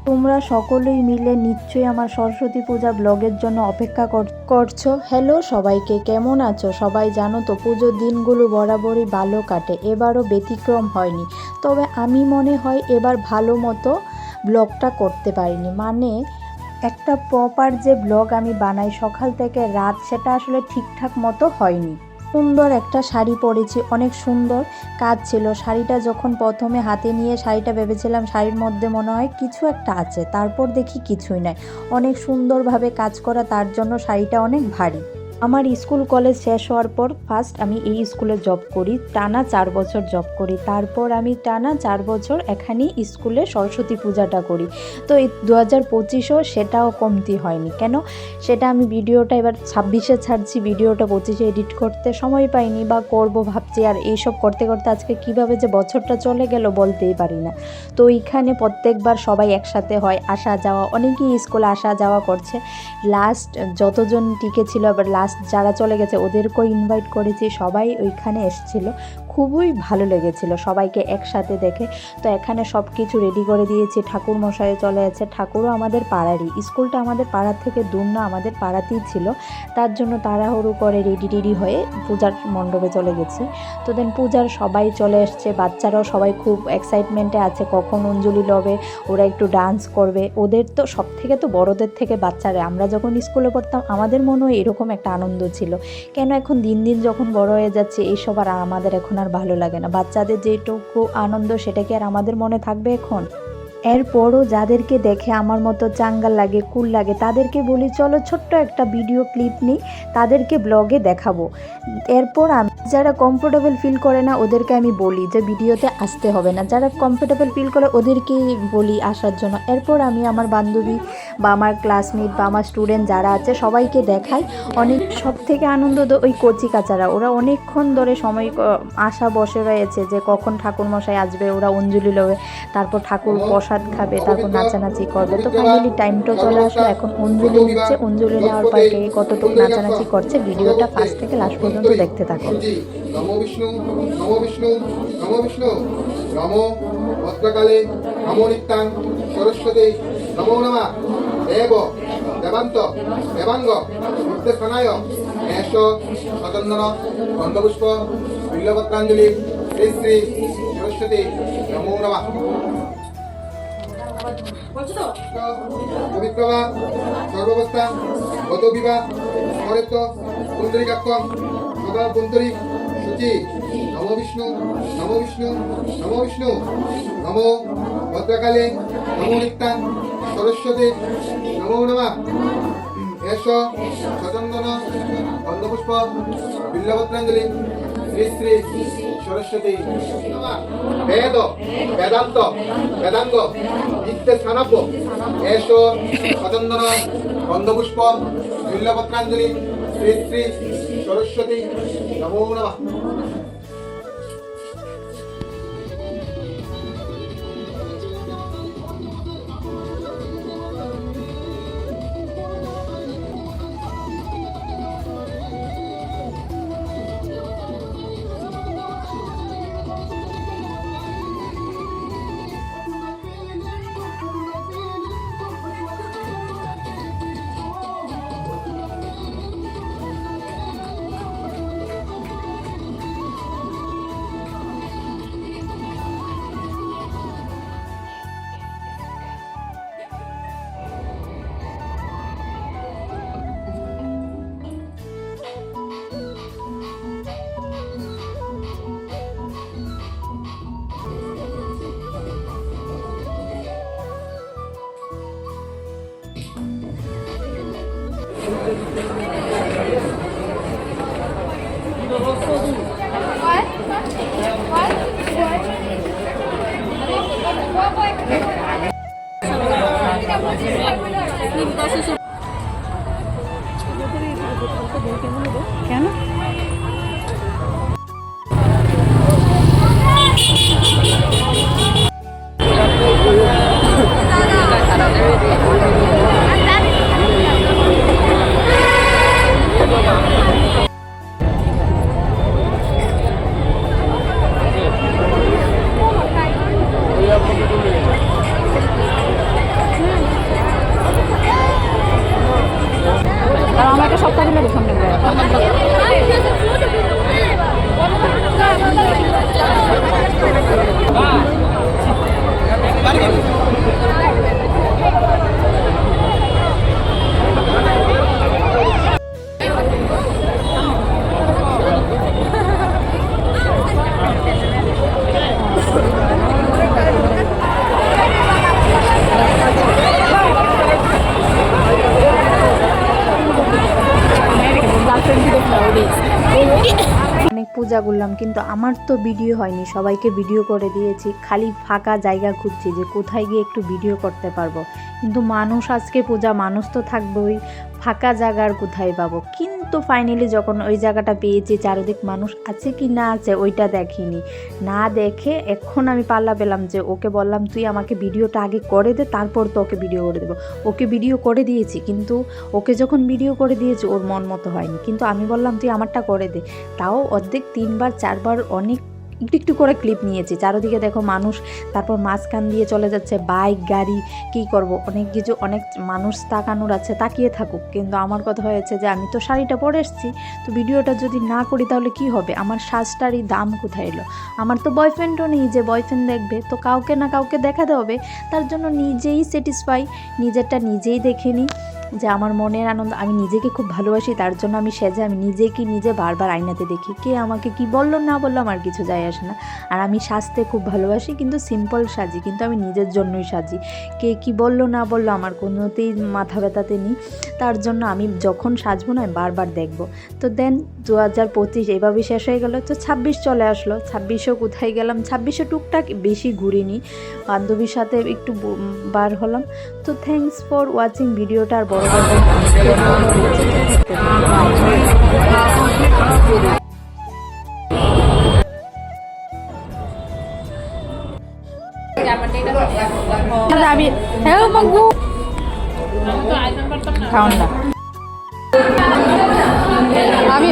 তোমরা সকলেই মিলে নিশ্চয়ই আমার সরস্বতী পূজা ব্লগের জন্য অপেক্ষা করছো। হ্যালো সবাইকে, কেমন আছো সবাই? জানো তো পুজোর দিনগুলো বরাবরই ভালো কাটে, এবারও ব্যতিক্রম হয়নি। তবে আমি মনে হয় এবার ভালো মতো ব্লগটা করতে পারিনি, মানে একটা প্রপার যে ব্লগ আমি বানাই সকাল থেকে রাত, সেটা আসলে ঠিকঠাক মতো হয়নি। সুন্দর একটা শাড়ি পরেছি, অনেক সুন্দর কাজ ছিল। শাড়িটা যখন প্রথমে হাতে নিয়ে শাড়িটা ভেবেছিলাম শাড়ির মধ্যে মনে হয় কিছু একটা আছে, তারপর দেখি কিছুই নাই। অনেক সুন্দরভাবে কাজ করা, তার জন্য শাড়িটা অনেক ভারী। আমার স্কুল কলেজ শেষ হওয়ার পর ফার্স্ট আমি এই স্কুলে জব করি, টানা 4 বছর জব করি। তারপর আমি টানা 4 বছর এখানেই স্কুলে সরস্বতী পূজাটা করি। তো এই 2025-ও সেটাও কমতি হয়নি। কেন সেটা আমি ভিডিওটা এবার 26-এ ছাড়ছি, ভিডিওটা 25-এ এডিট করতে সময় পাইনি বা করব ভাবছি। আর এইসব করতে করতে আজকে কিভাবে যে বছরটা চলে গেল বলতেই পারি না। তো এইখানে প্রত্যেকবার সবাই একসাথে হয়, আসা যাওয়া, অনেকেই স্কুলে আসা যাওয়া করছে। লাস্ট যতজন টিকে ছিল, আবার লাস্ট যারা চলে গেছে ওদেরকেও ইনভাইট করেছি, সবাই ওইখানে এসেছিল। খুবই ভালো লেগেছিল সবাইকে একসাথে দেখে। তো এখানে সব কিছু রেডি করে দিয়েছি, ঠাকুর মশাই চলে আছে। ঠাকুরও আমাদের পাড়ারই, স্কুলটা আমাদের পাড়ার থেকে দূর না, আমাদের পাড়াতেই ছিল। তার জন্য তাড়াহুড়ো করে রেডি হয়ে পূজার মণ্ডপে চলে গেছি। তো দেন পূজার সবাই চলে এসছে, বাচ্চারাও সবাই খুব এক্সাইটমেন্টে আছে কখন অঞ্জলি লবে, ওরা একটু ডান্স করবে। ওদের তো সব থেকে তো বড়দের থেকে বাচ্চারা, আমরা যখন স্কুলে পড়তাম আমাদের মনেও এরকম একটা আনন্দ ছিল। কেন এখন দিন দিন যখন বড় হয়ে যাচ্ছে এইসব আর আমাদের এখন আর ভালো লাগে না। বাচ্চাদের যেটুকু আনন্দ সেটা কি আর আমাদের মনে থাকবে এখন? এরপরও যাদেরকে দেখে আমার মতো চাঙ্গা লাগে, কুল লাগে, তাদেরকে বলি চলো ছোট্ট একটা ভিডিও ক্লিপ নিই, তাদেরকে ব্লগে দেখাবো। এরপর আমি যারা কমফোর্টেবল ফিল করে না ওদেরকে আমি বলি যে ভিডিওতে আসতে হবে না, যারা কমফোর্টেবল ফিল করে ওদেরকেই বলি আসার জন্য। এরপর আমি আমার বান্ধবী বা আমার ক্লাসমেট বা আমার স্টুডেন্ট যারা আছে সবাইকে দেখাই। অনেক সব থেকে আনন্দ তো ওই কচি কাচারা, ওরা অনেকক্ষণ ধরে সময় আশা বসে রয়েছে যে কখন ঠাকুরমশাই আসবে, ওরা অঞ্জলি লবে, তারপর ঠাকুর প্রসাদ খাবে, তারপর নাচানাচি করবে। তো ফাইনালি টাইমটা চলে আসলো, এখন অঞ্জলি নিচ্ছে। অঞ্জলি নেওয়ার পর কে কতটুকু নাচানাচি করছে ভিডিওটা ফার্স্ট থেকে লাস্ট পর্যন্ত দেখতে থাকো। নমো বিষ্ণু, নমো বিষ্ণু, নমো বিষ্ণু, নমো ভদ্রকালে, নমো নিত্যাং সরস্বতী, নমো নমঃ দেব দেবান্ত দেবাঙ্গ নিত্যস্থানায় এষ সচন্দন গন্ধপুষ্প বিল্লপত্রাঞ্জলি শ্রী শ্রী সরস্বতী নমো নমঃ। পবিত্রবা সর্বাবস্থা গত বিবাহ স্মরেত পুণ্ডরিকাক্ষম সদা পুণ্ডরিক শুচি। নমো বিষ্ণু, নমো বিষ্ণু, নমো বিষ্ণু, নমো ভদ্রকালে, নমো নিত্যাং সরস্বতী নমো নমঃ এষ সচন্দন গন্ধপুষ্প বিল্লপত্রাঞ্জলি শ্রী শ্রী সরস্বতী বেদ বেদান্ত বেদাঙ্গ নিত্য স্থানব্য এষ সচন্দন গন্ধপুষ্প বিল্লপত্রাঞ্জলি শ্রী শ্রী সরস্বতী নমো নমঃ। কেন পূজা করলাম, কিন্তু আমার তো ভিডিও হয়নি, সবাইকে ভিডিও করে দিয়েছি। খালি ফাঁকা জায়গা খুঁজছি যে কোথায় গিয়ে একটু ভিডিও করতে পারবো, কিন্তু মানুষ আজকে পূজা, মানুষ তো থাকবেই, ফাঁকা জায়গার কোথায় পাবো। কিন্তু ফাইনালি যখন ওই জায়গাটা পেয়েছি, চারিদিক মানুষ আছে কি না আছে ওইটা দেখিনি, না দেখে এখন আমি পাল্লা পেলাম যে ওকে বললাম তুই আমাকে ভিডিওটা আগে করে দে, তারপর তো ওকে ভিডিও করে দেবো। ওকে ভিডিও করে দিয়েছি, কিন্তু ওকে যখন ভিডিও করে দিয়েছি ওর মন মতো হয়নি, কিন্তু আমি বললাম তুই আমারটা করে দে, তাও অর্ধেক 3বার 4বার অনেক একটু একটু করে ক্লিপ নিয়েছি। চারদিকে দেখো মানুষ, তারপর মাঝখান দিয়ে চলে যাচ্ছে বাইক গাড়ি, কী করব, অনেক কিছু, অনেক মানুষ তাকানোর আছে, তাকিয়ে থাকুক। কিন্তু আমার কথা হয়েছে যে আমি তো শাড়িটা পরে এসেছি, তো ভিডিওটা যদি না করি তাহলে কি হবে, আমার সাজটারই দাম কোথায় এলো। আমার তো বয়ফ্রেন্ডও নেই যে বয়ফ্রেন্ড দেখবে, তো কাউকে না কাউকে দেখাতে হবে। তার জন্য নিজেই স্যাটিসফাই, নিজেরটা নিজেই দেখে নিই যে আমার মনের আনন্দ, আমি নিজেকে খুব ভালোবাসি, তার জন্য আমি সেজে আমি নিজেকে নিজে বারবার আয়নাতে দেখি। কে আমাকে কি বললো না বললো আমার কিছু যায় আসে না। আর আমি সাজতে খুব ভালোবাসি, কিন্তু সিম্পল সাজি, কিন্তু আমি নিজের জন্যই সাজি। কে কি বললো না বললো আমার কোনোতেই মাথা ব্যথাতে নেই। তার জন্য আমি যখন সাজবো না আমি বারবার দেখবো। তো দেন 2025 এভাবেই শেষ হয়ে গেল, তো 26 চলে আসলো। 26ও কোথায় গেলাম, 26ও টুকটাক বেশি ঘুরিনি, বান্ধবীর সাথে একটু বার হলাম। তো থ্যাংকস ফর ওয়াচিং ভিডিওটা। আর বড় খাওয়ান না আমি